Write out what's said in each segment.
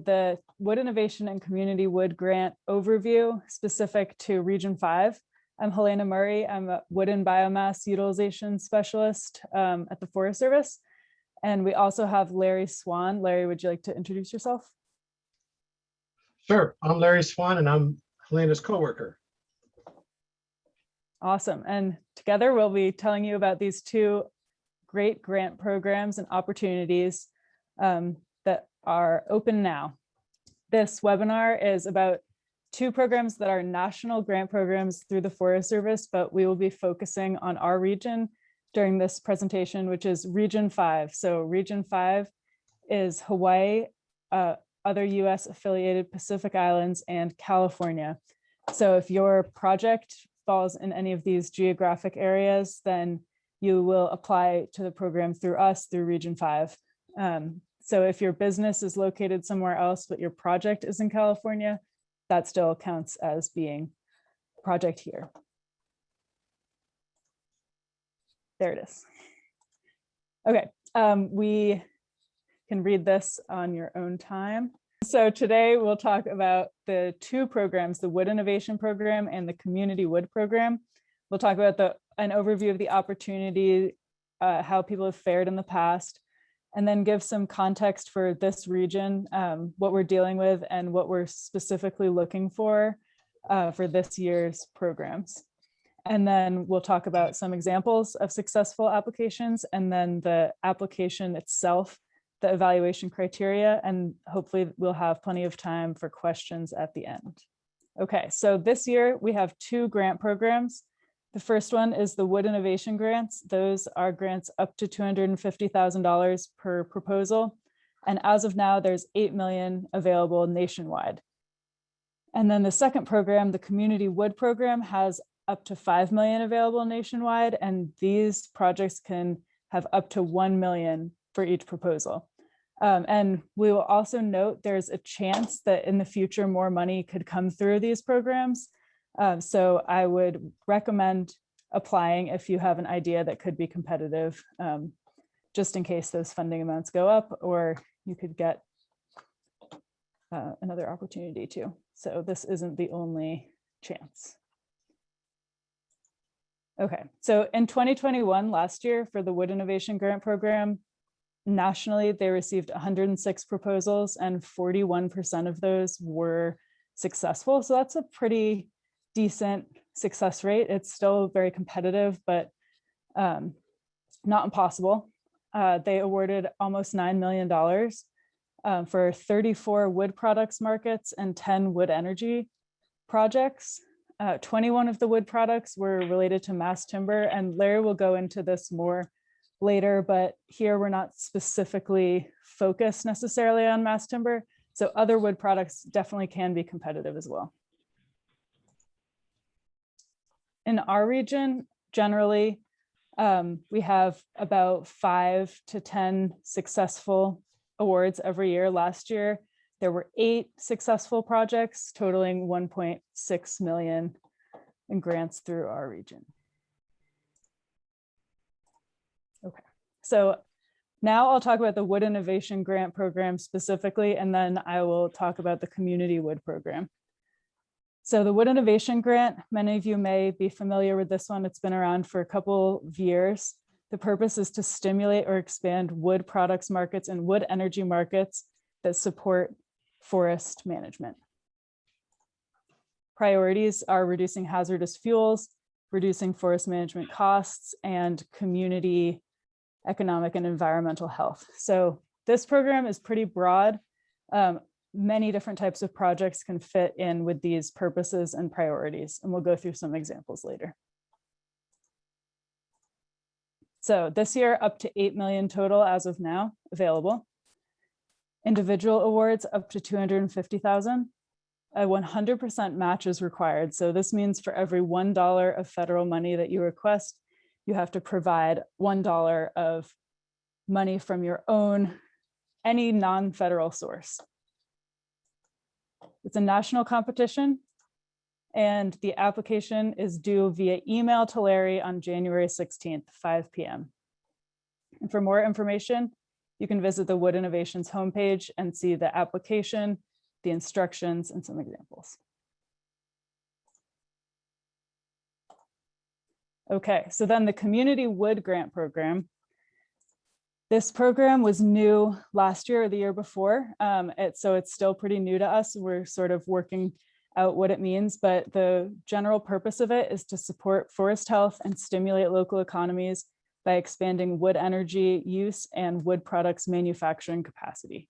The Wood Innovation and Community Wood Grant overview specific to Region 5. I'm Helena Murray. I'm a wood and biomass utilization specialist at the Forest Service. And we also have Larry Swan. Larry, would you like to introduce yourself? Sure. I'm Larry Swan, and I'm Helena's coworker. Awesome. And together we'll be telling you about these two great grant programs and opportunities that are open now. This webinar is about two programs that are national grant programs through the Forest Service, but we will be focusing on our region during this presentation, which is Region 5. So Region 5 is Hawaii, other US affiliated Pacific Islands, and California. So if your project falls in any of these geographic areas, then you will apply to the program through us through Region 5. So if your business is located somewhere else, but your project is in California, that still counts as being a project here. There it is. Okay, we can read this on your own time. So today we'll talk about the two programs, the Wood Innovation Program and the Community Wood Program. We'll talk about an overview of the opportunity, how people have fared in the past, and then give some context for this region, what we're dealing with and what we're specifically looking for this year's programs. And then we'll talk about some examples of successful applications and then the application itself, the evaluation criteria, and hopefully we'll have plenty of time for questions at the end. Okay, so this year we have two grant programs. The first one is the Wood Innovation Grants. Those are grants up to $250,000 per proposal. And as of now, there's 8 million available nationwide. And then the second program, the Community Wood Program, has up to 5 million available nationwide. And these projects can have up to 1 million for each proposal. And we will also note there's a chance that in the future, more money could come through these programs. So I would recommend applying if you have an idea that could be competitive, just in case those funding amounts go up, or you could get another opportunity too. So this isn't the only chance. Okay, so in 2021, last year, for the Wood Innovation Grant Program, nationally, they received 106 proposals and 41% of those were successful. So that's a pretty decent success rate. It's still very competitive, but not impossible. They awarded almost $9 million for 34 wood products markets and 10 wood energy projects. 21 of the wood products were related to mass timber, and Larry will go into this more later, but here we're not specifically focused necessarily on mass timber. So other wood products definitely can be competitive as well. In our region, generally, we have about 5 to 10 successful awards every year. Last year, there were 8 successful projects totaling 1.6 million in grants through our region. Okay, so now I'll talk about the Wood Innovation Grant Program specifically, and then I will talk about the Community Wood Program. So the Wood Innovation Grant, many of you may be familiar with this one. It's been around for a couple of years. The purpose is to stimulate or expand wood products markets and wood energy markets that support forest management. Priorities are reducing hazardous fuels, reducing forest management costs, and community economic and environmental health. So this program is pretty broad. Many different types of projects can fit in with these purposes and priorities, and we'll go through some examples later. So this year, up to 8 million total as of now available. Individual awards up to 250,000. A 100% match is required. So this means for every $1 of federal money that you request, you have to provide $1 of money from your own, any non-federal source. It's a national competition, and the application is due via email to Larry on January 16th, 5 p.m. And for more information, you can visit the Wood Innovations homepage and see the application, the instructions, and some examples. Okay, so then the Community Wood Grant Program. This program was new last year or the year before, so it's still pretty new to us. We're sort of working out what it means, but the general purpose of it is to support forest health and stimulate local economies by expanding wood energy use and wood products manufacturing capacity.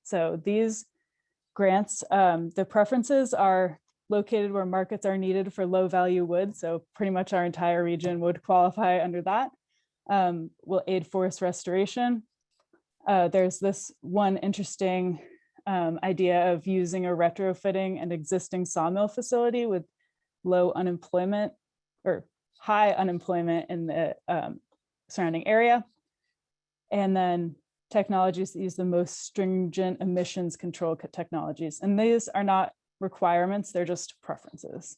So these grants, the preferences are located where markets are needed for low value wood. So pretty much our entire region would qualify under that. Will aid forest restoration. There's this one interesting idea of using or retrofitting an existing sawmill facility with low unemployment or high unemployment in the surrounding area. And then technologies that use the most stringent emissions control technologies. And these are not requirements, they're just preferences.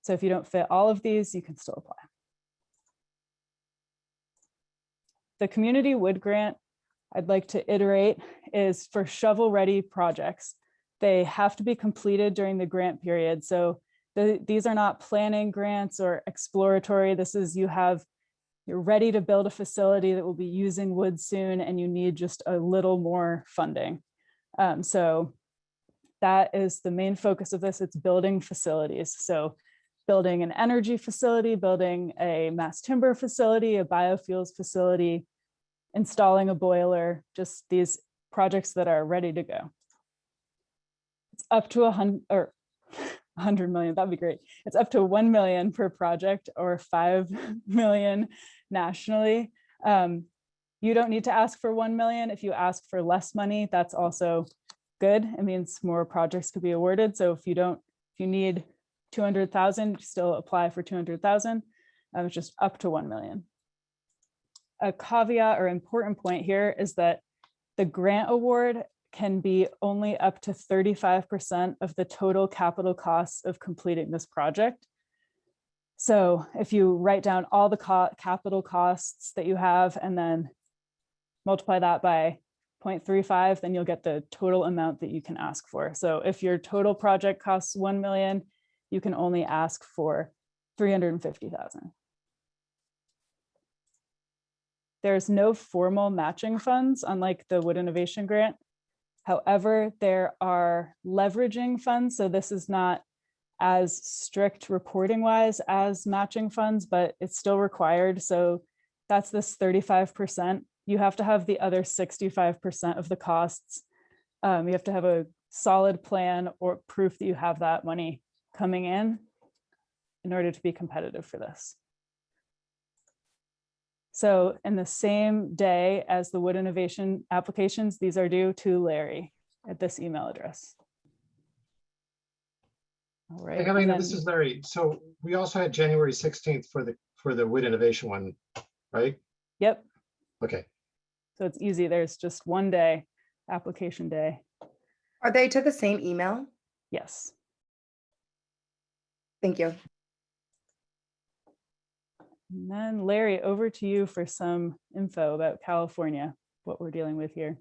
So if you don't fit all of these, you can still apply. The Community Wood Grant, I'd like to iterate, is for shovel-ready projects. They have to be completed during the grant period. So these are not planning grants or exploratory. This is you're ready to build a facility that will be using wood soon, and you need just a little more funding. So that is the main focus of this. It's building facilities. So building an energy facility, building a mass timber facility, a biofuels facility, installing a boiler, just these projects that are ready to go. It's up to 100 million, that'd be great. It's up to 1 million per project or 5 million nationally. You don't need to ask for 1 million. If you ask for less money, that's also good. It means more projects could be awarded. So if you need 200,000, still apply for 200,000. It's just up to 1 million. A caveat or important point here is that the grant award can be only up to 35% of the total capital costs of completing this project. So if you write down all the capital costs that you have and then multiply that by 0.35, then you'll get the total amount that you can ask for. So if your total project costs 1 million, you can only ask for 350,000. There's no formal matching funds, unlike the Wood Innovation Grant. However, there are leveraging funds. So this is not as strict reporting wise as matching funds, but it's still required. So that's this 35%. You have to have the other 65% of the costs. You have to have a solid plan or proof that you have that money coming in order to be competitive for this. So in the same day as the Wood Innovation applications, these are due to Larry at this email address. All right. Hey, Elena, this is Larry. So we also had January 16th for the Wood Innovation one, right? Yep. Okay. So it's easy. There's just one day, application day. Are they to the same email? Yes. Thank you. And then Larry, over to you for some info about California, what we're dealing with here.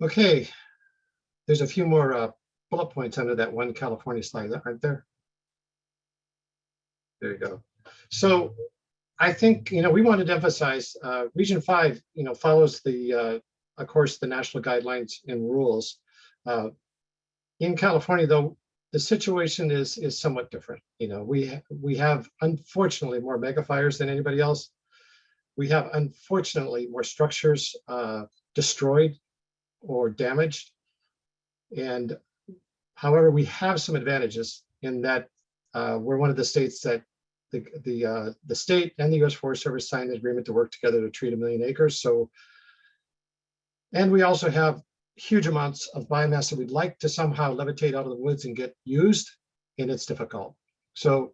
Okay. There's a few more bullet points under that one California slide, aren't there? There you go. So I think, we wanted to emphasize Region 5, follows of course, the national guidelines and rules. In California, though, the situation is somewhat different. We have, unfortunately, more mega fires than anybody else. We have, unfortunately, more structures destroyed or damaged. And however, we have some advantages in that we're one of the states that the state and the U.S. Forest Service signed an agreement to work together to treat 1 million acres. So, and we also have huge amounts of biomass that we'd like to somehow levitate out of the woods and get used, and it's difficult. So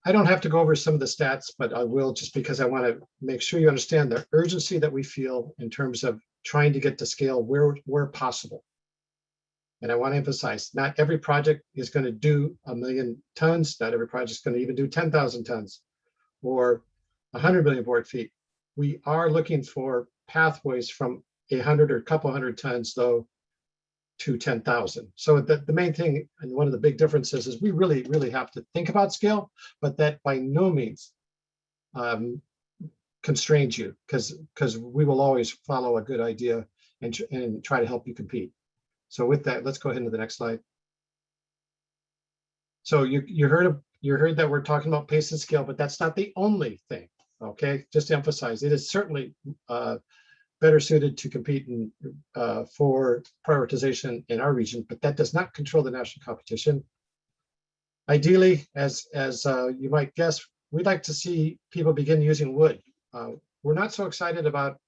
I don't have to go over some of the stats, but I will, just because I want to make sure you understand the urgency that we feel in terms of trying to get to scale where possible. And I want to emphasize, not every project is going to do 1 million tons. Not every project is going to even do 10,000 tons or 100 million board feet. We are looking for pathways from 100 or a couple hundred tons, though, to 10,000. So the main thing, and one of the big differences, is we really, really have to think about scale, but that by no means constrains you, because we will always follow a good idea and try to help you compete. So with that, let's go ahead to the next slide. So you heard that we're talking about pace and scale, but that's not the only thing. Okay, just to emphasize, it is certainly better suited to compete for prioritization in our region, but that does not control the national competition. Ideally, as you might guess, we'd like to see people begin using wood. We're not so excited about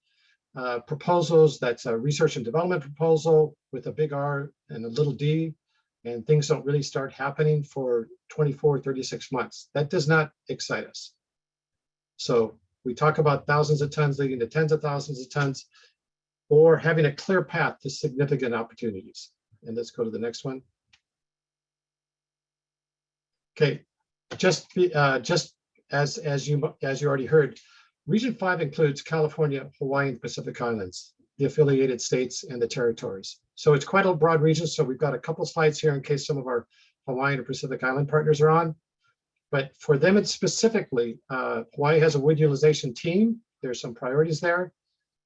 proposals that's a research and development proposal with a big R and a little d, and things don't really start happening for 24, 36 months. That does not excite us. So we talk about thousands of tons leading to tens of thousands of tons, or having a clear path to significant opportunities. And let's go to the next one. Okay, just as you already heard, Region 5 includes California, Hawaii, and Pacific Islands, the affiliated states, and the territories. So it's quite a broad region. So we've got a couple slides here in case some of our Hawaiian or Pacific Island partners are on. But for them, it's specifically, Hawaii has a wood utilization team. There's some priorities there.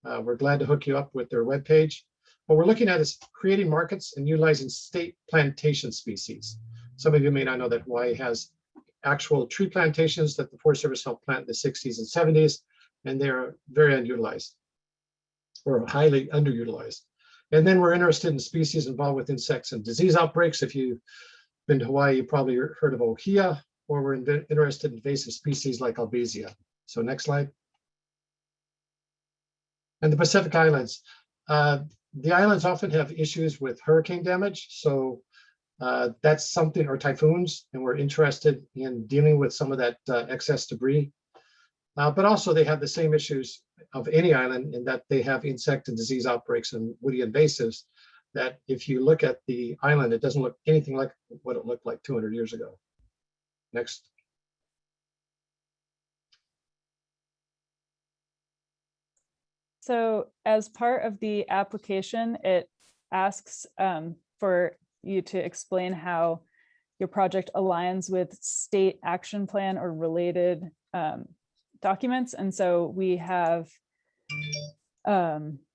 We're glad to hook you up with their webpage. What we're looking at is creating markets and utilizing state plantation species. Some of you may not know that Hawaii has actual tree plantations that the Forest Service helped plant in the 60s and 70s, and they're very unutilized or highly underutilized. And then we're interested in species involved with insects and disease outbreaks. If you've been to Hawaii, you probably heard of ohia, or we're interested in invasive species like albizia. So next slide. And the Pacific Islands. The islands often have issues with hurricane damage. So that's something, or typhoons, and we're interested in dealing with some of that excess debris. But also they have the same issues of any island in that they have insect and disease outbreaks and woody invasives that if you look at the island, it doesn't look anything like what it looked like 200 years ago. Next. So as part of the application, it asks for you to explain how your project aligns with state action plan or related documents. And so we have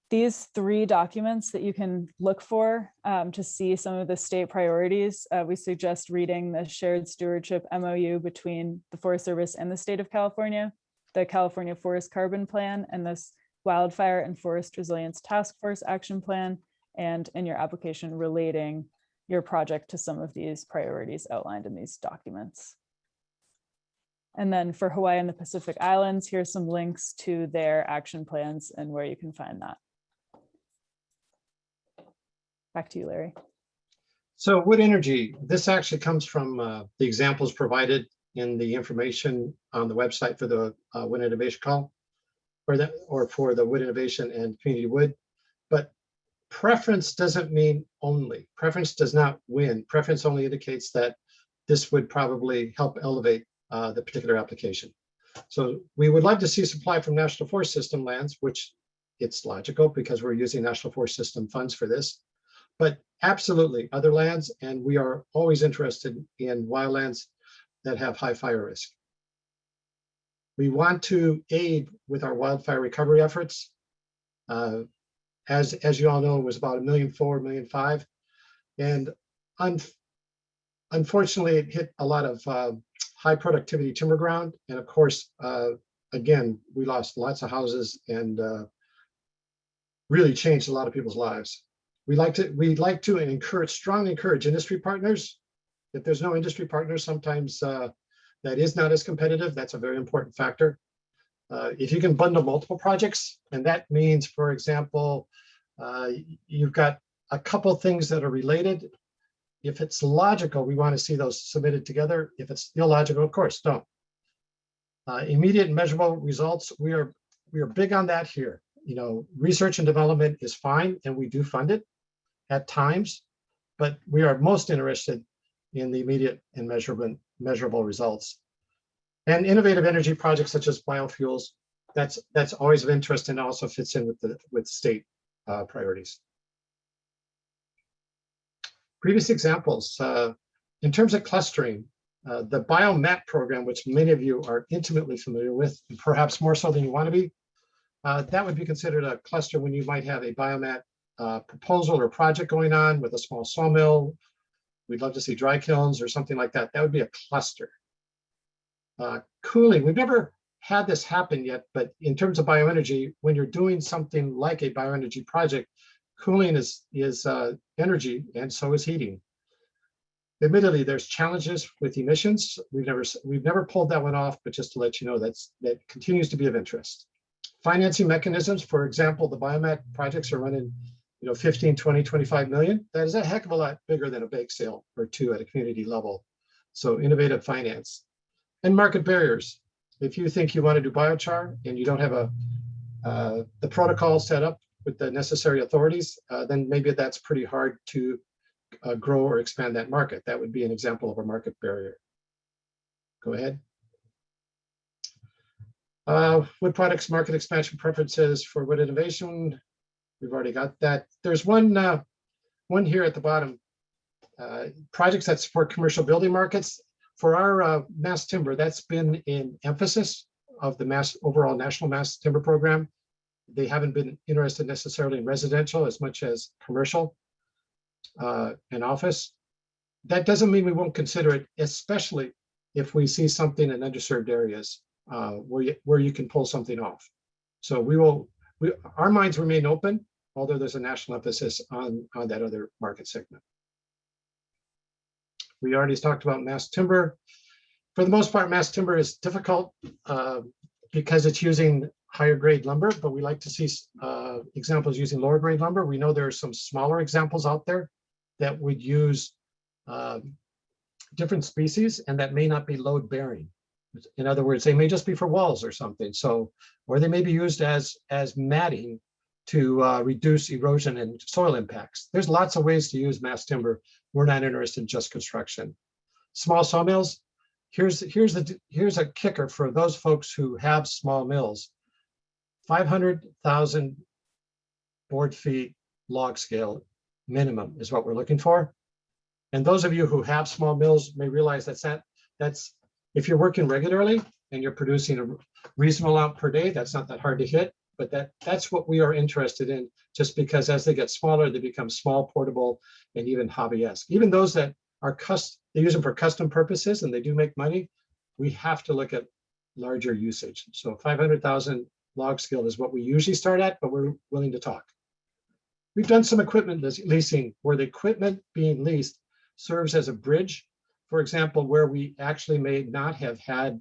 these 3 documents that you can look for to see some of the state priorities. We suggest reading the Shared Stewardship MOU between the Forest Service and the state of California, the California Forest Carbon Plan, and this Wildfire and Forest Resilience Task Force Action Plan, and in your application relating your project to some of these priorities outlined in these documents. And then for Hawaii and the Pacific Islands, here's some links to their action plans and where you can find that. Back to you, Larry. So wood energy, this actually comes from the examples provided in the information on the website for the Wood Innovation Call, or for the Wood Innovation and Community Wood. But preference doesn't mean only. Preference does not win. Preference only indicates that this would probably help elevate the particular application. So we would love to see supply from National Forest System lands, which it's logical because we're using National Forest System funds for this. But absolutely other lands, and we are always interested in wildlands that have high fire risk. We want to aid with our wildfire recovery efforts. As you all know, it was about 1.4 million, 1.5 million. And unfortunately, it hit a lot of high productivity timber ground. And of course, again, we lost lots of houses and really changed a lot of people's lives. We'd like to strongly encourage industry partners. If there's no industry partners, sometimes that is not as competitive. That's a very important factor. If you can bundle multiple projects, and that means, for example, you've got a couple things that are related. If it's logical, we want to see those submitted together. If it's illogical, of course, don't. Immediate and measurable results, we are big on that here. You know, research and development is fine, and we do fund it at times, but we are most interested in the immediate and measurable results. And innovative energy projects such as biofuels that's always of interest and also fits in with state priorities. Previous examples, in terms of clustering, the BioMap program, which many of you are intimately familiar with, and perhaps more so than you want to be, that would be considered a cluster when you might have a biomat proposal or project going on with a small sawmill. We'd love to see dry kilns or something like that. That would be a cluster. Cooling, we've never had this happen yet, but in terms of bioenergy, when you're doing something like a bioenergy project, cooling is energy, and so is heating. Admittedly, there's challenges with emissions. We've never pulled that one off, but just to let you know, that continues to be of interest. Financing mechanisms, for example, the biomat projects are running, 15, 20, 25 million. That is a heck of a lot bigger than a bake sale or two at a community level. So innovative finance. And market barriers. If you think you want to do biochar and you don't have the protocol set up with the necessary authorities, then maybe that's pretty hard to grow or expand that market. That would be an example of a market barrier. Go ahead. Wood products market expansion preferences for wood innovation. We've already got that. There's one here at the bottom. Projects that support commercial building markets. For our mass timber, that's been an emphasis of the overall national mass timber program. They haven't been interested necessarily in residential as much as commercial and office. That doesn't mean we won't consider it, especially if we see something in underserved areas where you can pull something off. So our minds remain open, although there's a national emphasis on that other market segment. We already talked about mass timber. For the most part, mass timber is difficult because it's using higher grade lumber, but we like to see examples using lower grade lumber. We know there are some smaller examples out there that would use different species and that may not be load bearing. In other words, they may just be for walls or something. So, or they may be used as matting to reduce erosion and soil impacts. There's lots of ways to use mass timber. We're not interested in just construction. Small sawmills, here's a kicker for those folks who have small mills. 500,000 board feet log scale minimum is what we're looking for. And those of you who have small mills may realize that's if you're working regularly and you're producing a reasonable amount per day, that's not that hard to hit. But that's what we are interested in, just because as they get smaller, they become small, portable, and even hobbyesque. Even those that are they use them for custom purposes and they do make money, we have to look at larger usage. So 500,000 log scale is what we usually start at, but we're willing to talk. We've done some equipment leasing where the equipment being leased serves as a bridge. For example, where we actually may not have had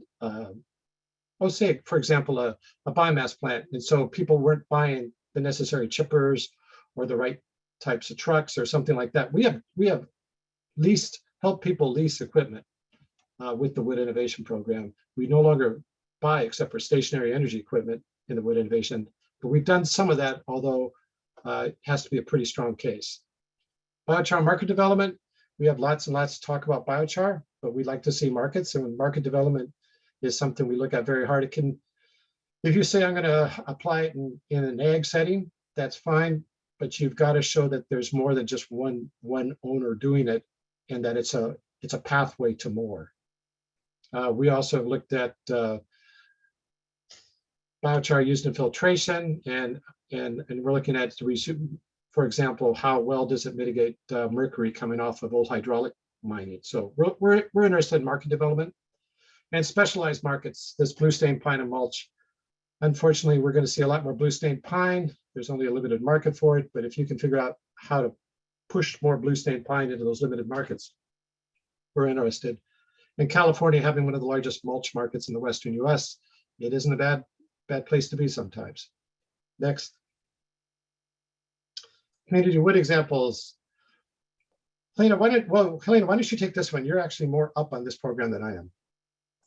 say, for example, a biomass plant. And so people weren't buying the necessary chippers or the right types of trucks or something like that. We have helped people lease equipment with the Wood Innovation Program. We no longer buy except for stationary energy equipment in the Wood Innovation, but we've done some of that, although it has to be a pretty strong case. Biochar market development, we have lots and lots to talk about biochar, but we'd like to see markets, and market development is something we look at very hard. If you say I'm going to apply it in an ag setting, that's fine, but you've got to show that there's more than just one owner doing it, and that it's a pathway to more. We also looked at biochar used in filtration, and we're looking at, for example, how well does it mitigate mercury coming off of old hydraulic mining. So we're interested in market development. And specialized markets, this blue stain pine and mulch. Unfortunately, we're going to see a lot more blue stain pine. There's only a limited market for it, but if you can figure out how to push more blue stain pine into those limited markets, we're interested. In California, having one of the largest mulch markets in the Western US, it isn't a bad place to be sometimes. Next. Community wood examples. Helena, why don't you take this one? You're actually more up on this program than I am.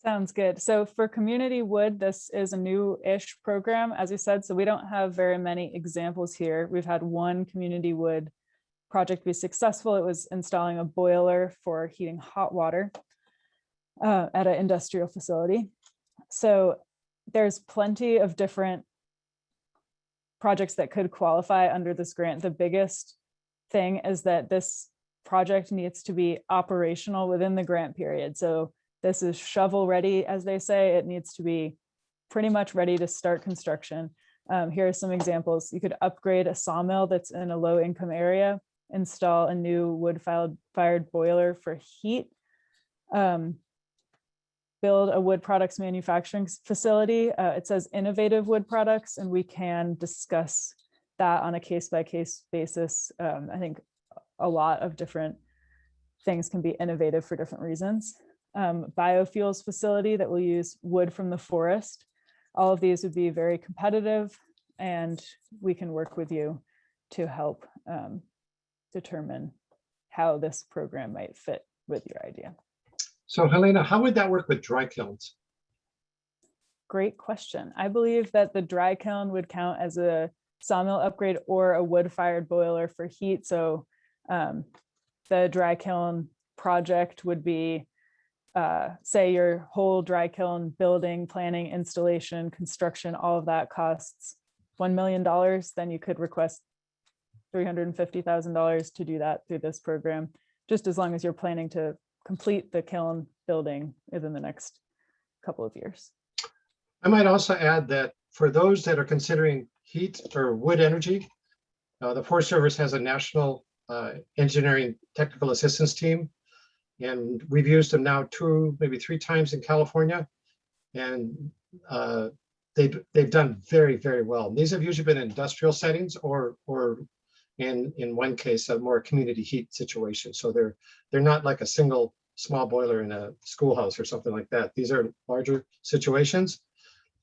Sounds good. So for community wood, this is a new-ish program, as you said, so we don't have very many examples here. We've had one community wood project be successful. It was installing a boiler for heating hot water at an industrial facility. So there's plenty of different projects that could qualify under this grant. The biggest thing is that this project needs to be operational within the grant period. So this is shovel ready, as they say. It needs to be pretty much ready to start construction. Here are some examples. You could upgrade a sawmill that's in a low income area, install a new wood-fired boiler for heat, build a wood products manufacturing facility. It says innovative wood products, and we can discuss that on a case-by-case basis. I think a lot of different things can be innovative for different reasons. Biofuels facility that will use wood from the forest. All of these would be very competitive, and we can work with you to help determine how this program might fit with your idea. So Helena, how would that work with dry kilns? Great question. I believe that the dry kiln would count as a sawmill upgrade or a wood-fired boiler for heat. So the dry kiln project would be, say your whole dry kiln building, planning, installation, construction, all of that costs $1 million, then you could request $350,000 to do that through this program, just as long as you're planning to complete the kiln building within the next couple of years. I might also add that for those that are considering heat or wood energy, the Forest Service has a national engineering technical assistance team, and we've used them now 2, maybe 3 times in California, and they've done very, very well. These have usually been industrial settings or in one case a more community heat situation. So they're not like a single small boiler in a schoolhouse or something like that. These are larger situations.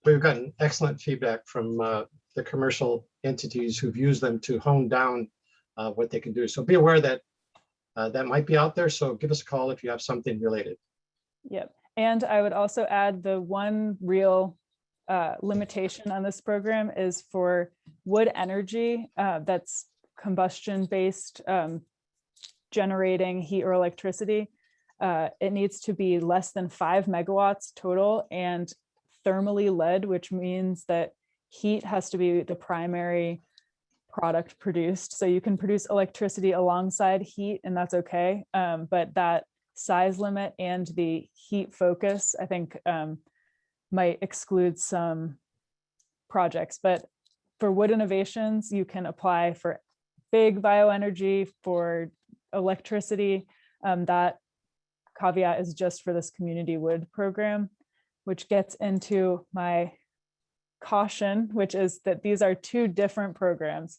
We've gotten excellent feedback from the commercial entities who've used them to hone down what they can do. So be aware that that might be out there. So give us a call if you have something related. Yep. And I would also add the one real limitation on this program is for wood energy that's combustion based, generating heat or electricity. It needs to be less than 5 megawatts total and thermally led, which means that heat has to be the primary product produced. So you can produce electricity alongside heat, and that's okay. But that size limit and the heat focus, I think, might exclude some projects. But for wood innovations, you can apply for big bioenergy, for electricity. That caveat is just for this community wood program, which gets into my caution, which is that these are 2 different programs.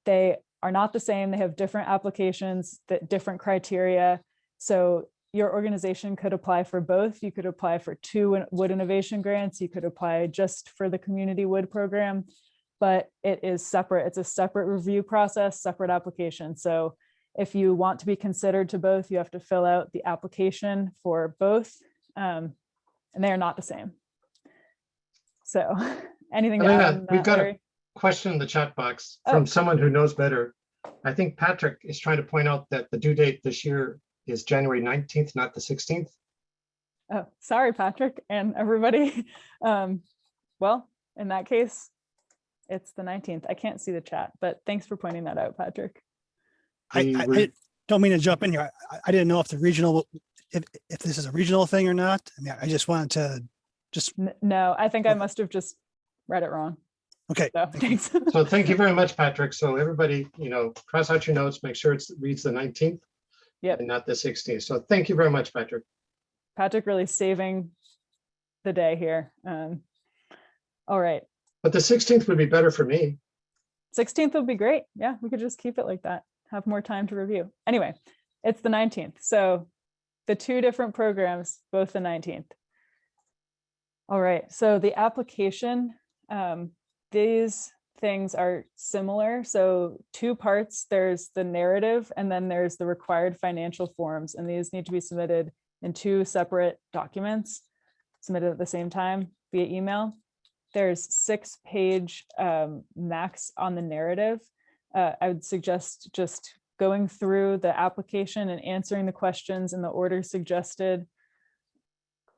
They are not the same. They have different applications, different criteria. So your organization could apply for both. You could apply for 2 wood innovation grants. You could apply just for the community wood program, but it is separate. It's a separate review process, separate application. So if you want to be considered to both, you have to fill out the application for both, and they are not the same. So anything to add on that, we've got Larry? a question in the chat box from someone who knows better. I think Patrick is trying to point out that the due date this year is January 19th, not the 16th. Oh, sorry, Patrick and everybody. Well, in that case, it's the 19th. I can't see the chat, but thanks for pointing that out, Patrick. I don't mean to jump in here. I didn't know if the regional, if this is a regional thing or not. I mean, I just wanted to just. No, I think I must have just read it wrong. Okay. So, thanks. So thank you very much, Patrick. So everybody, cross out your notes, make sure it reads the 19th. Yep. And not the 16th. So thank you very much, Patrick. Patrick really saving the day here. All right. But the 16th would be better for me. 16th would be great. Yeah, we could just keep it like that. Have more time to review. Anyway, it's the 19th. So the 2 different programs, both the 19th. All right. So the application, these things are similar. So 2 parts, there's the narrative and then there's the required financial forms. And these need to be submitted in 2 separate documents, submitted at the same time via email. There's 6-page max on the narrative. I would suggest just going through the application and answering the questions in the order suggested.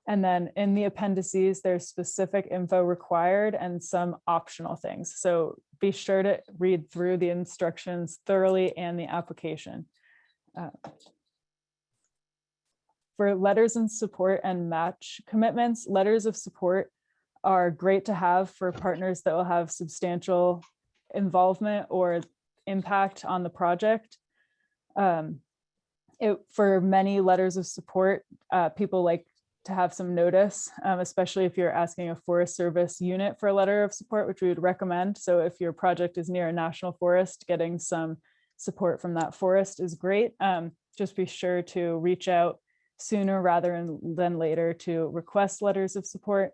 And then in the appendices, there's specific info required and some optional things. So be sure to read through the instructions thoroughly and the application. For letters of support and match commitments, letters of support are great to have for partners that will have substantial involvement or impact on the project. For many letters of support, people like to have some notice, especially if you're asking a Forest Service unit for a letter of support, which we would recommend. So if your project is near a national forest, getting some support from that forest is great. Just be sure to reach out sooner rather than later to request letters of support.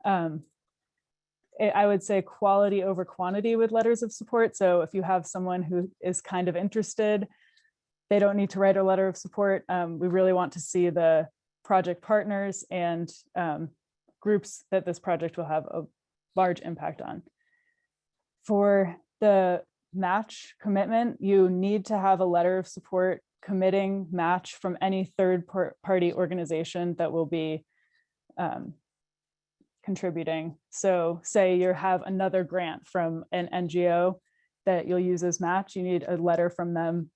I would say quality over quantity with letters of support. So if you have someone who is kind of interested, they don't need to write a letter of support. We really want to see the project partners and groups that this project will have a large impact on. For the match commitment, you need to have a letter of support committing match from any third party organization that will be contributing. So say you have another grant from an NGO that you'll use as match, you need a letter from them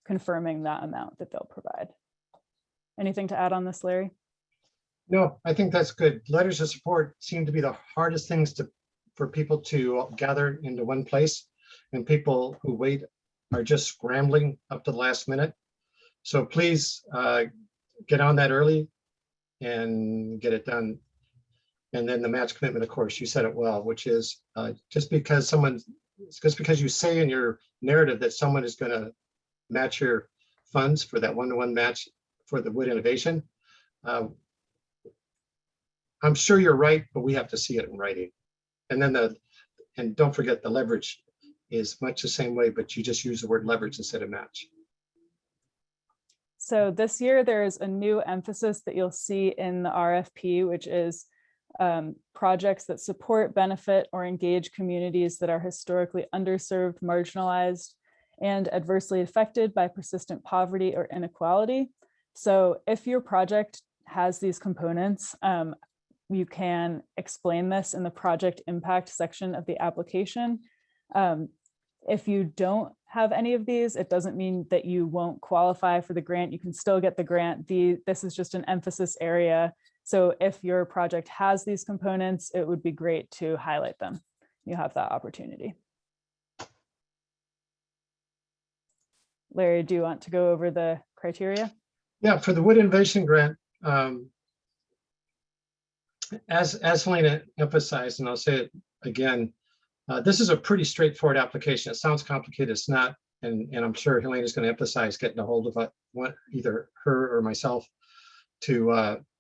confirming that amount that they'll provide. Anything to add on this, Larry? No, I think that's good. Letters of support seem to be the hardest things for people to gather into one place, and people who wait are just scrambling up to the last minute. So please get on that early and get it done. And then the match commitment, of course, you said it well, which is just because you say in your narrative that someone is going to match your funds for that one-to-one match for the wood innovation. I'm sure you're right, but we have to see it in writing. And then and don't forget the leverage is much the same way, but you just use the word leverage instead of match. So this year there's a new emphasis that you'll see in the RFP, which is projects that support, benefit, or engage communities that are historically underserved, marginalized, and adversely affected by persistent poverty or inequality. So if your project has these components, you can explain this in the project impact section of the application. If you don't have any of these, it doesn't mean that you won't qualify for the grant. You can still get the grant. This is just an emphasis area. So if your project has these components, it would be great to highlight them. You have that opportunity. Larry, do you want to go over the criteria? Yeah, for the wood innovation grant, as Helena emphasized, and I'll say it again, this is a pretty straightforward application. It sounds complicated, it's not, and I'm sure Helena is going to emphasize getting a hold of either her or myself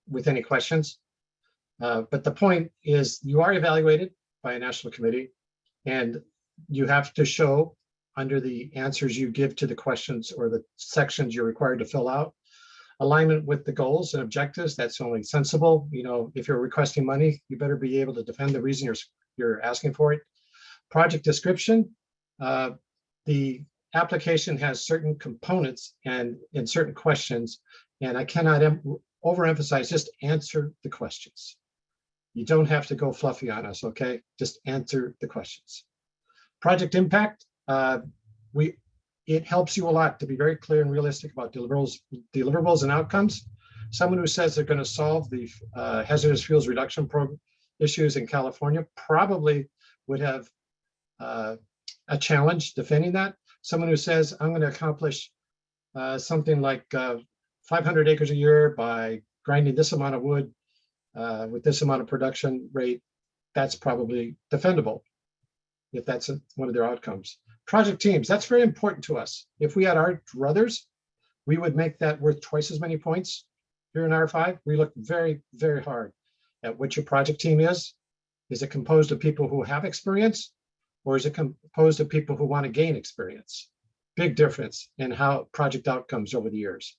with any questions. But the point is you are evaluated by a national committee, and you have to show under the answers you give to the questions or the sections you're required to fill out, alignment with the goals and objectives. That's only sensible. You know, if you're requesting money, you better be able to defend the reason you're asking for it. Project description, the application has certain components and certain questions, and I cannot overemphasize, just answer the questions. You don't have to go fluffy on us, okay? Just answer the questions. Project impact, it helps you a lot to be very clear and realistic about deliverables and outcomes. Someone who says they're going to solve the hazardous fuels reduction issues in California probably would have a challenge defending that. Someone who says I'm going to accomplish something like 500 acres a year by grinding this amount of wood with this amount of production rate, that's probably defendable if that's one of their outcomes. Project teams, that's very important to us. If we had our druthers, we would make that worth twice as many points here in R5. We look very, very hard at what your project team is. Is it composed of people who have experience, or is it composed of people who want to gain experience? Big difference in how project outcomes over the years.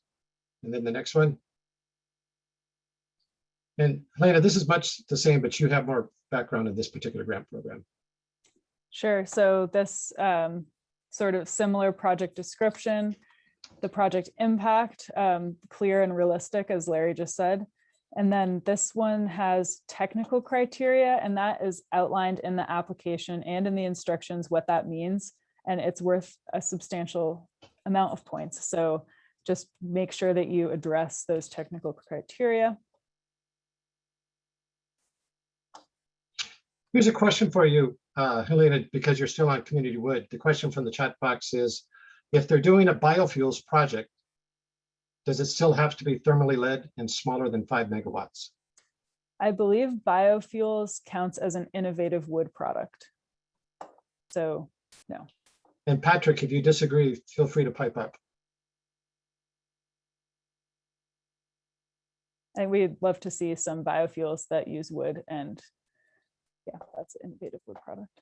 And then the next one. And Helena, this is much the same, but you have more background in this particular grant program. Sure. So this sort of similar project description, the project impact, clear and realistic, as Larry just said. And then this one has technical criteria, and that is outlined in the application and in the instructions what that means. And it's worth a substantial amount of points. So just make sure that you address those technical criteria. Here's a question for you, Helena, because you're still on Community Wood. The question from the chat box is, if they're doing a biofuels project, does it still have to be thermally led and smaller than 5 megawatts? I believe biofuels counts as an innovative wood product. So no. And Patrick, if you disagree, feel free to pipe up. And we'd love to see some biofuels that use wood, and yeah, that's an innovative wood product,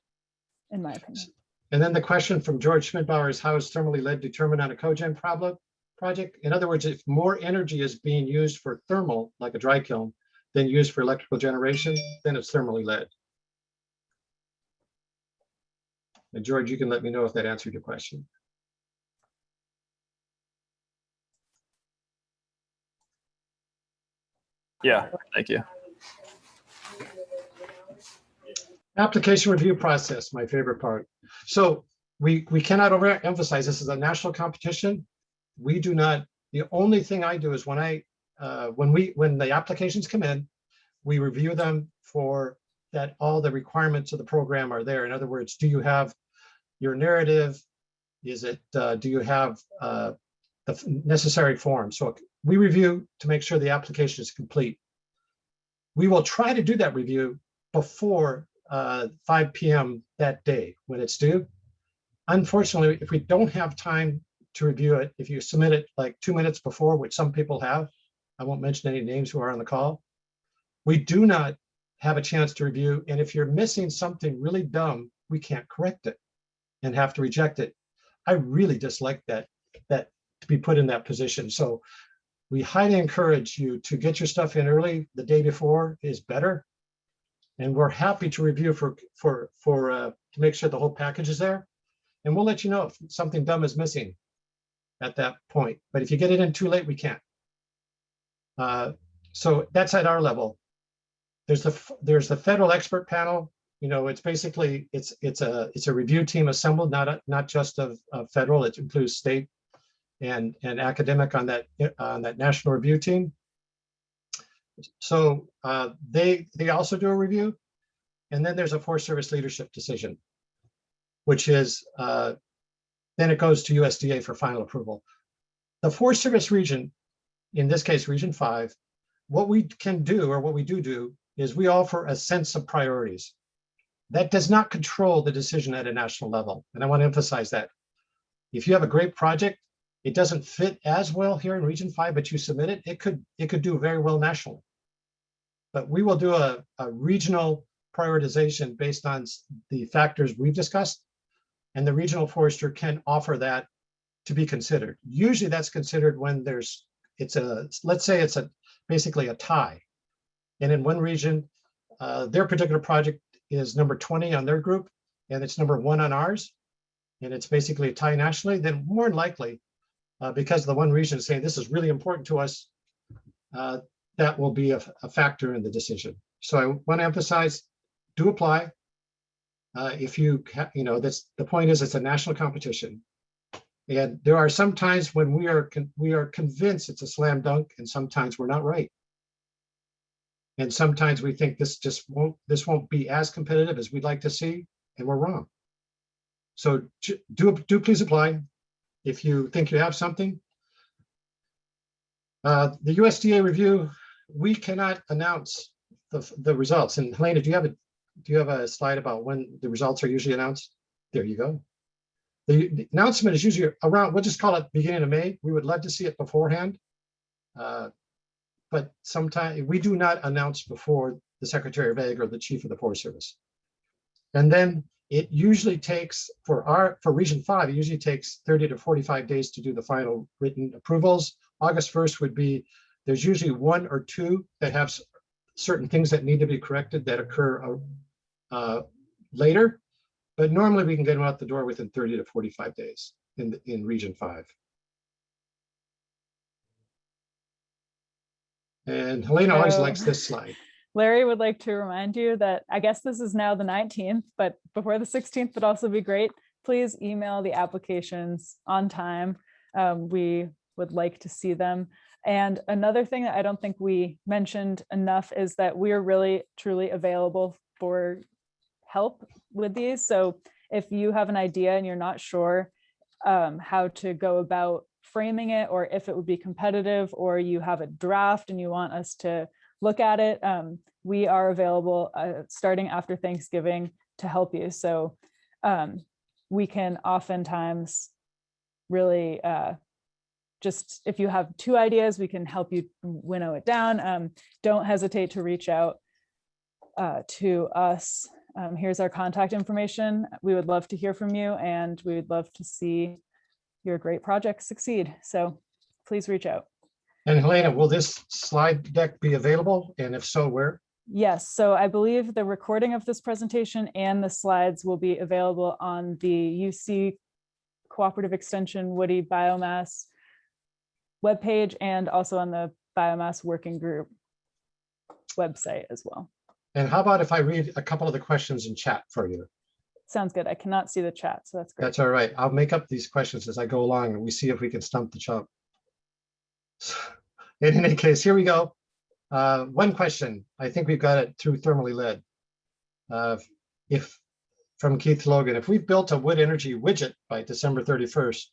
in my opinion. And then the question from George Schmidbauer is, how is thermally led determined on a cogen project? In other words, if more energy is being used for thermal, like a dry kiln, than used for electrical generation, then it's thermally led. And George, you can let me know if that answered your question. Yeah, thank you. Application review process, my favorite part. So we cannot overemphasize, this is a national competition. We do not, the only thing I do is when the applications come in, we review them for that all the requirements of the program are there. In other words, do you have your narrative? Is it, do you have the necessary form? So we review to make sure the application is complete. We will try to do that review before 5 p.m. that day when it's due. Unfortunately, if we don't have time to review it, if you submit it like 2 minutes before, which some people have, I won't mention any names who are on the call, we do not have a chance to review. And if you're missing something really dumb, we can't correct it and have to reject it. I really dislike that to be put in that position. So we highly encourage you to get your stuff in early. The day before is better. And we're happy to review to make sure the whole package is there. And we'll let you know if something dumb is missing at that point. But if you get it in too late, we can't. So that's at our level. There's the federal expert panel. You know, it's basically it's a review team assembled, not just of federal. It includes state and academic on that national review team. So they also do a review, and then there's a Forest Service leadership decision, which is then it goes to USDA for final approval. The Forest Service region, in this case, Region 5, what we can do, or what we do is we offer a sense of priorities. That does not control the decision at a national level. And I want to emphasize that. If you have a great project, it doesn't fit as well here in Region 5, but you submit it, it could do very well nationally. But we will do a regional prioritization based on the factors we've discussed, and the regional forester can offer that to be considered. Usually that's considered when let's say it's basically a tie. And in one region, their particular project is number 20 on their group, and it's number 1 on ours, and it's basically a tie nationally, then more than likely, because the one region is saying this is really important to us, that will be a factor in the decision. So I want to emphasize, do apply. If you that's the point is it's a national competition, and there are some times when we are convinced it's a slam dunk, and sometimes we're not right. And sometimes we think this won't be as competitive as we'd like to see, and we're wrong. So do please apply if you think you have something. The USDA review, we cannot announce the results. And Helena, do you have a slide about when the results are usually announced? There you go. The announcement is usually around, we'll just call it beginning of May. We would love to see it beforehand. But sometimes we do not announce before the Secretary of Ag or the Chief of the Forest Service. And then it usually takes, for Region 5, it usually takes 30 to 45 days to do the final written approvals. August 1st would be, there's usually 1 or 2 that have certain things that need to be corrected that occur later. But normally we can get them out the door within 30 to 45 days in Region 5. And Helena always So- likes this slide. Larry would like to remind you that I guess this is now the 19th, but before the 16th would also be great. Please email the applications on time. We would like to see them. And another thing that I don't think we mentioned enough is that we are really truly available for help with these. So if you have an idea and you're not sure how to go about framing it, or if it would be competitive, or you have a draft and you want us to look at it, we are available starting after Thanksgiving to help you. So we can oftentimes really just, if you have 2 ideas, we can help you winnow it down. Don't hesitate to reach out to us. Here's our contact information. We would love to hear from you, and we would love to see your great project succeed. So please reach out. And Helena, will this slide deck be available? And if so, where? Yes, so I believe the recording of this presentation and the slides will be available on the UC Cooperative Extension Woody Biomass webpage, and also on the Biomass Working Group website as well. And how about if I read a couple of the questions in chat for you? Sounds good. I cannot see the chat, so that's great. That's all right. I'll make up these questions as I go along and we see if we can stump the chump. In any case, here we go. One question, I think we've got it through thermally led. From Keith Logan, if we've built a wood energy widget by December 31st,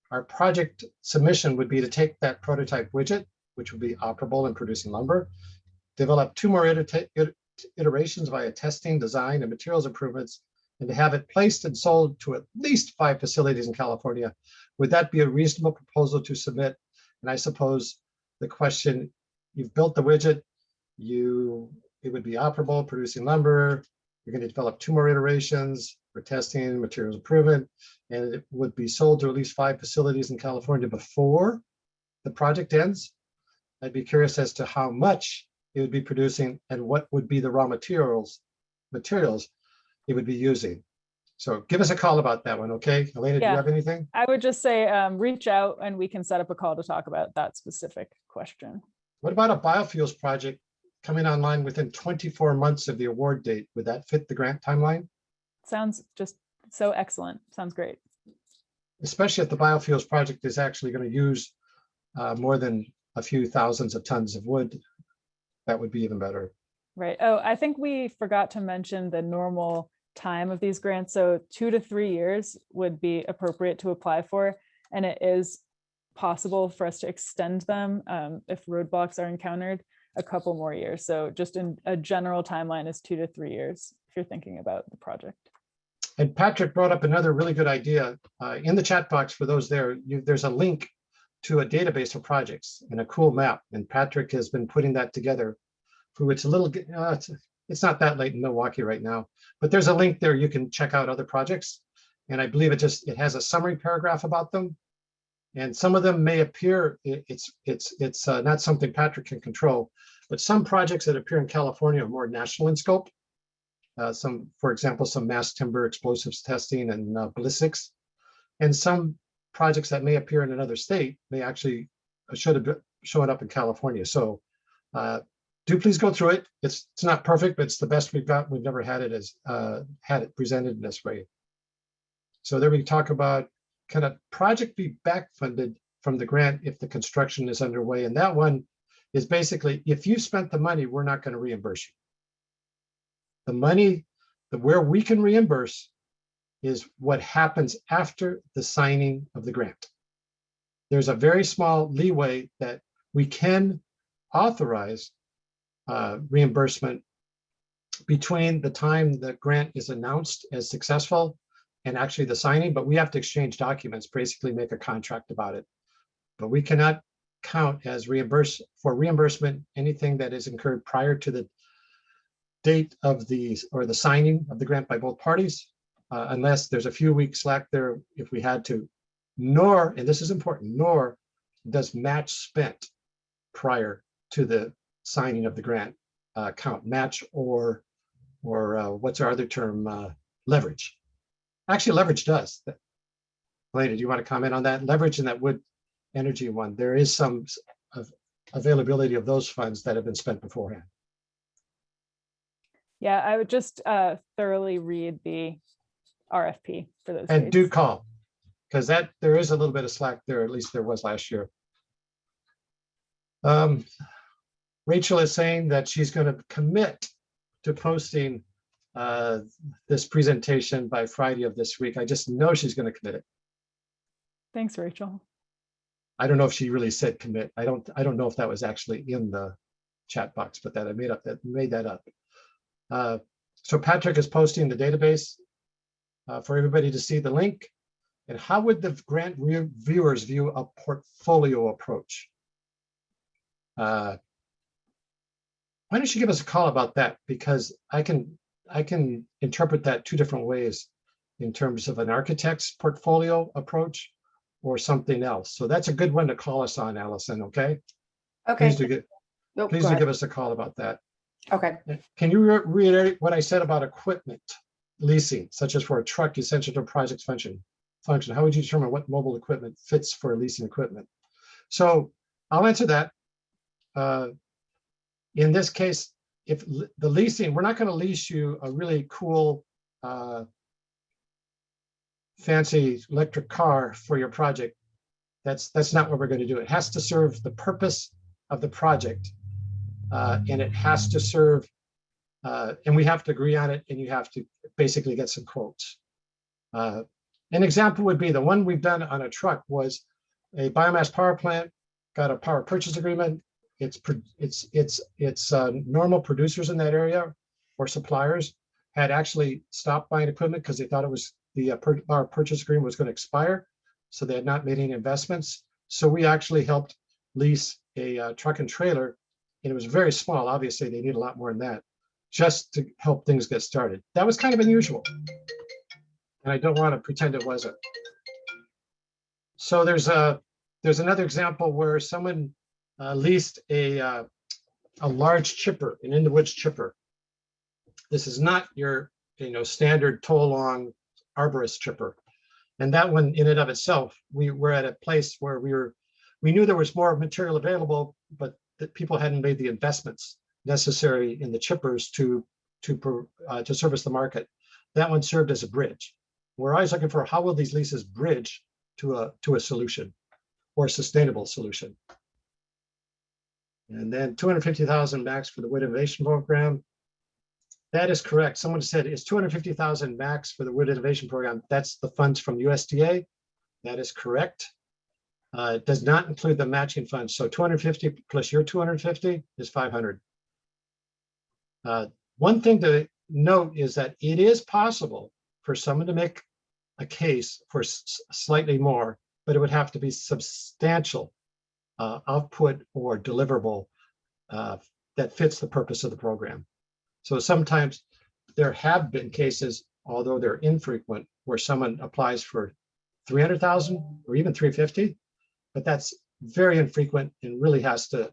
our project submission would be to take that prototype widget, which would be operable in producing lumber, develop 2 more iterations via testing, design, and materials improvements, and to have it placed and sold to at least 5 facilities in California. Would that be a reasonable proposal to submit? And I suppose the question, you've built the widget, it would be operable, producing lumber, you're going to develop 2 more iterations for testing, materials improvement, and it would be sold to at least 5 facilities in California before the project ends. I'd be curious as to how much it would be producing and what would be the raw materials it would be using. So give us a call about that one, okay? Elena, do you Yeah. have anything? I would just say reach out and we can set up a call to talk about that specific question. What about a biofuels project coming online within 24 months of the award date? Would that fit the grant timeline? Sounds just so excellent. Sounds great. Especially if the biofuels project is actually going to use more than a few thousands of tons of wood, that would be even better. Right. Oh, I think we forgot to mention the normal time of these grants. So 2 to 3 years would be appropriate to apply for. And it is possible for us to extend them if roadblocks are encountered a couple more years. So just in a general timeline is 2 to 3 years if you're thinking about the project. And Patrick brought up another really good idea. In the chat box for those there, there's a link to a database of projects and a cool map. And Patrick has been putting that together. It's a little, it's not that late in Milwaukee right now, but there's a link there. You can check out other projects. And I believe it has a summary paragraph about them. And some of them may appear, it's not something Patrick can control, but some projects that appear in California are more national in scope. For example, some mass timber explosives testing and ballistics. And some projects that may appear in another state may actually show up in California. So do please go through it. It's not perfect, but it's the best we've got. We've never had it presented in this way. So there we talk about, can a project be back funded from the grant if the construction is underway? And that one is basically, if you spent the money, we're not going to reimburse you. The money, where we can reimburse is what happens after the signing of the grant. There's a very small leeway that we can authorize reimbursement between the time the grant is announced as successful and actually the signing, but we have to exchange documents, basically make a contract about it. But we cannot count as reimbursement anything that is incurred prior to the date of the signing of the grant by both parties, unless there's a few weeks slack there if we had to, nor, and this is important, nor does match spent prior to the signing of the grant count. Match or what's our other term, leverage. Actually, leverage does. Elena, do you want to comment on that? Leverage in that wood energy one, there is some availability of those funds that have been spent beforehand. Yeah, I would just thoroughly read the RFP for those And do dates. call, because there is a little bit of slack there, at least there was last year. Rachel is saying that she's going to commit to posting this presentation by Friday of this week. I just know she's going to commit it. Thanks, Rachel. I don't know if she really said commit. I don't know if that was actually in the chat box, but that I made that up. So Patrick is posting the database for everybody to see the link. And how would the grant viewers view a portfolio approach? Why don't you give us a call about that? Because I can interpret that two different ways in terms of an architect's portfolio approach or something else. So that's a good one to call us on, Allison, okay? Okay. Please do give us a call about that. Okay. Can you reiterate what I said about equipment leasing, such as for a truck essential to a project's function? How would you determine what mobile equipment fits for leasing equipment? So I'll answer that. In this case, if the leasing, we're not going to lease you a really cool, fancy electric car for your project. That's not what we're going to do. It has to serve the purpose of the project, and it has to serve, and we have to agree on it, and you have to basically get some quotes. An example would be the one we've done on a truck was a biomass power plant, got a power purchase agreement. It's normal producers in that area or suppliers had actually stopped buying equipment because they thought it was the power purchase agreement was going to expire. So they had not made any investments. So we actually helped lease a truck and trailer, and it was very small. Obviously, they need a lot more than that just to help things get started. That was kind of unusual. And I don't want to pretend it wasn't. So there's another example where someone leased a large chipper, an in-the-woods chipper. This is not your standard tow-along arborist chipper. And that one in and of itself, we were at a place where we knew there was more material available, but that people hadn't made the investments necessary in the chippers to service the market. That one served as a bridge. We're always looking for how will these leases bridge to a solution or a sustainable solution. And then 250,000 max for the Wood Innovation Program. That is correct. Someone said it's 250,000 max for the Wood Innovation Program. That's the funds from USDA. That is correct. It does not include the matching funds. So 250 plus your 250 is 500. One thing to note is that it is possible for someone to make a case for slightly more, but it would have to be substantial output or deliverable that fits the purpose of the program. So sometimes there have been cases, although they're infrequent, where someone applies for 300,000 or even 350, but that's very infrequent and really has to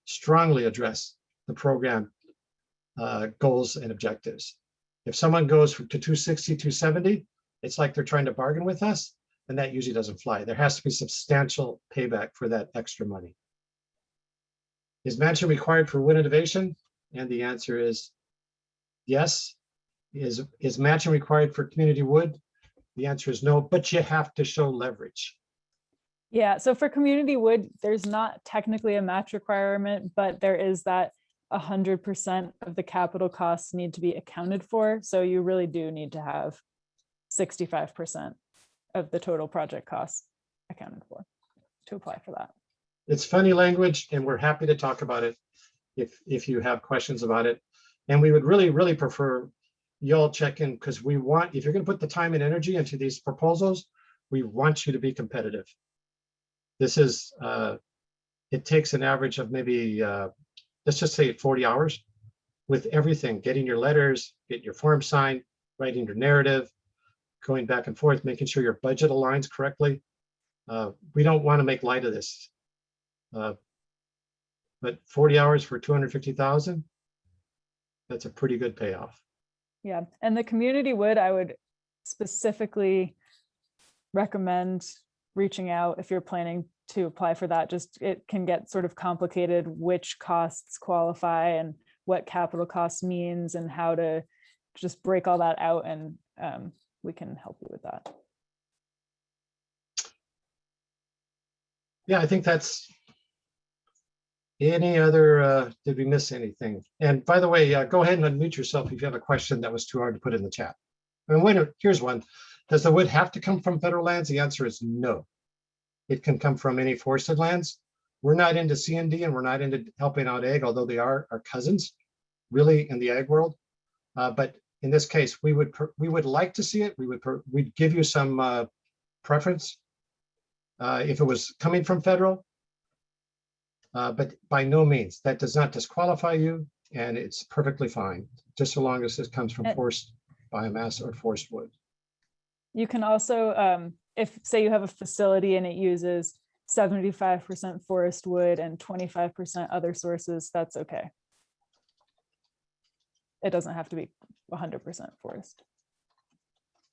strongly address the program goals and objectives. If someone goes to 260, 270, it's like they're trying to bargain with us, and that usually doesn't fly. There has to be substantial payback for that extra money. Is matching required for Wood Innovation? And the answer is yes. Is matching required for Community Wood? The answer is no, but you have to show leverage. Yeah, so for Community Wood, there's not technically a match requirement, but there is that 100% of the capital costs need to be accounted for. So you really do need to have 65% of the total project costs accounted for to apply for that. It's funny language, and we're happy to talk about it if you have questions about it. And we would really prefer y'all check in, because we want, if you're going to put the time and energy into these proposals, we want you to be competitive. This is, it takes an average of maybe, let's just say 40 hours with everything, getting your letters, getting your form signed, writing your narrative, going back and forth, making sure your budget aligns correctly. We don't want to make light of this. But 40 hours for 250,000, that's a pretty good payoff. Yeah, and the Community Wood, I would specifically recommend reaching out if you're planning to apply for that. Just it can get sort of complicated which costs qualify and what capital costs means and how to just break all that out, and we can help you with that. Yeah, I think that's any other, did we miss anything? And by the way, go ahead and unmute yourself if you have a question that was too hard to put in the chat. And wait, here's one. Does the wood have to come from federal lands? The answer is no. It can come from any forested lands. We're not into C&D and we're not into helping out ag, although they are our cousins, really, in the ag world. But in this case, we would like to see it. We'd give you some preference if it was coming from federal. But by no means, that does not disqualify you, and it's perfectly fine, just so long as it comes from forced biomass or forced wood. You can also, if say you have a facility and it uses 75% forest wood and 25% other sources, that's okay. It doesn't have to be 100% forest.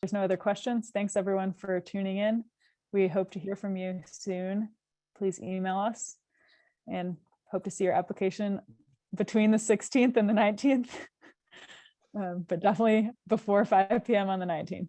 There's no other questions. Thanks everyone for tuning in. We hope to hear from you soon. Please email us, and hope to see your application between the 16th and the 19th, but definitely before 5 p.m. on the 19th.